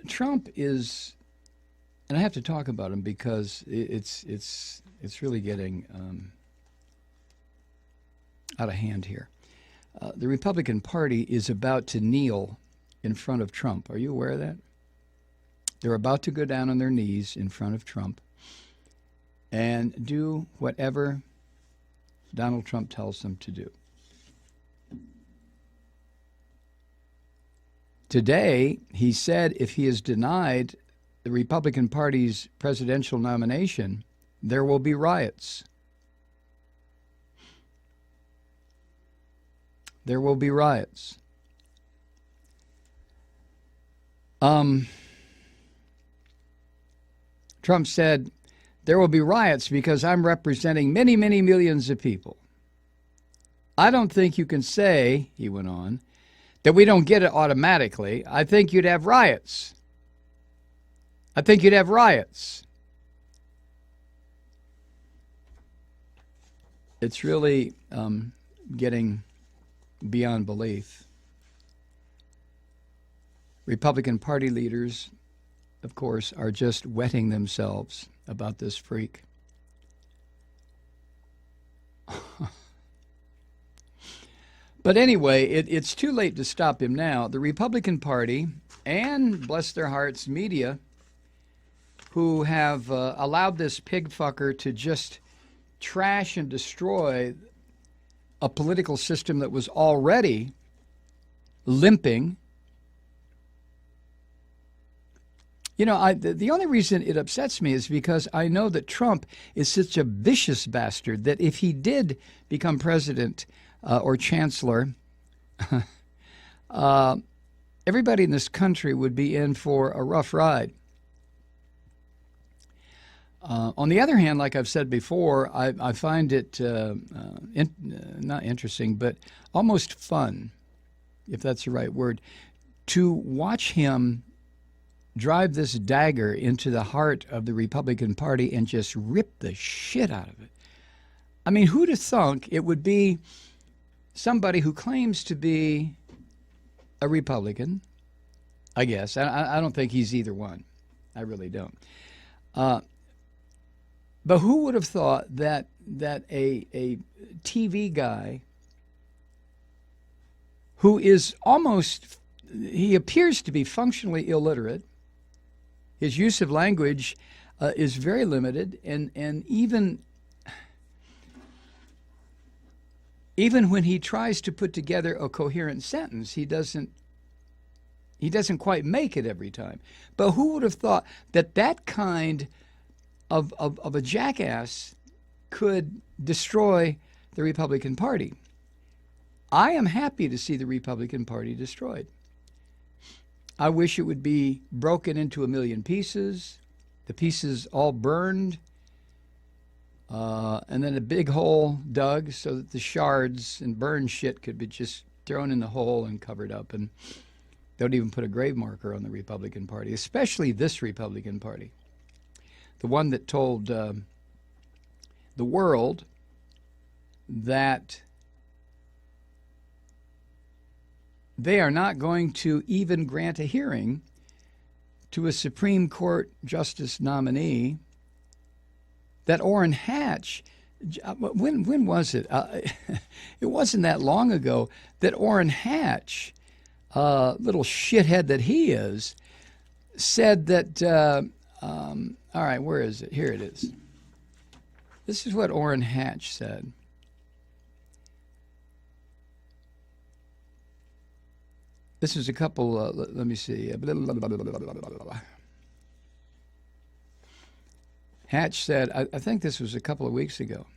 Trump is, and I have to talk about him because it's really getting out of hand here. The Republican Party is about to kneel in front of Trump. Are you aware of that? They're about to go down on their knees in front of Trump and do whatever Donald Trump tells them to do. Today, he said if he is denied the Republican Party's presidential nomination, there will be riots. There will be riots. Trump said, there will be riots because I'm representing many, many millions of people. I don't think you can say, he went on, that we don't get it automatically. I think you'd have riots. I think you'd have riots. It's really getting beyond belief. Republican Party leaders, of course, are just wetting themselves about this freak. But anyway, it's too late to stop him now. The Republican Party and, bless their hearts, media, who have allowed this pig fucker to just trash and destroy a political system that was already limping. You know, the only reason it upsets me is because I know that Trump is such a vicious bastard that if he did become president or chancellor, everybody in this country would be in for a rough ride. On the other hand, like I've said before, I find it not interesting, but almost fun, if that's the right word, to watch him drive this dagger into the heart of the Republican Party and just rip the shit out of it. I mean, who'd have thunk it would be somebody who claims to be a Republican, I guess. I don't think he's either one. I really don't. But who would have thought that a TV guy who is almost, he appears to be functionally illiterate, his use of language is very limited, and even when he tries to put together a coherent sentence, he doesn't quite make it every time. But who would have thought that kind of a jackass could destroy the Republican Party? I am happy to see the Republican Party destroyed. I wish it would be broken into a million pieces, the pieces all burned, and then a big hole dug so that the shards and burned shit could be just thrown in the hole and covered up. And don't even put a grave marker on the Republican Party, especially this Republican Party. The one that told the world that they are not going to even grant a hearing to a Supreme Court justice nominee, that Orrin Hatch, when was it? It wasn't that long ago that Orrin Hatch, little shithead that he is, said that, all right, where is it? Here it is. This is what Orrin Hatch said. This is a couple, let me see. Hatch said, I think this was a couple of weeks ago,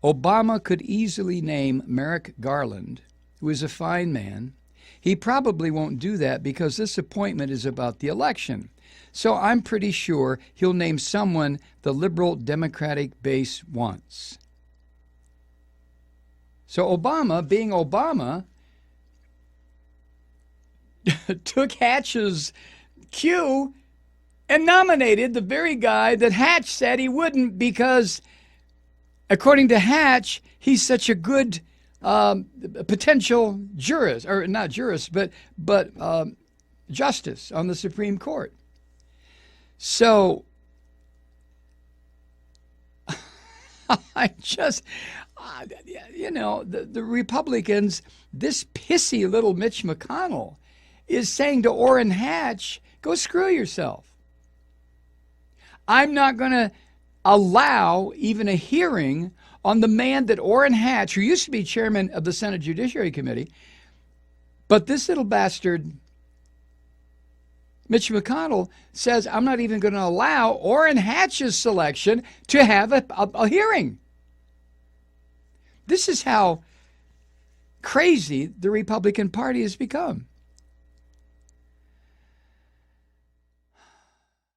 Obama could easily name Merrick Garland, who is a fine man. He probably won't do that because this appointment is about the election. So I'm pretty sure he'll name someone the liberal Democratic base wants. So Obama, being Obama, took Hatch's cue and nominated the very guy that Hatch said he wouldn't because, according to Hatch, he's such a good potential jurist, or not jurist, but justice on the Supreme Court. So I just, the Republicans, this pissy little Mitch McConnell is saying to Orrin Hatch, go screw yourself. I'm not going to allow even a hearing on the man that Orrin Hatch, who used to be chairman of the Senate Judiciary Committee, but this little bastard, Mitch McConnell, says, I'm not even going to allow Orrin Hatch's selection to have a hearing. This is how crazy the Republican Party has become.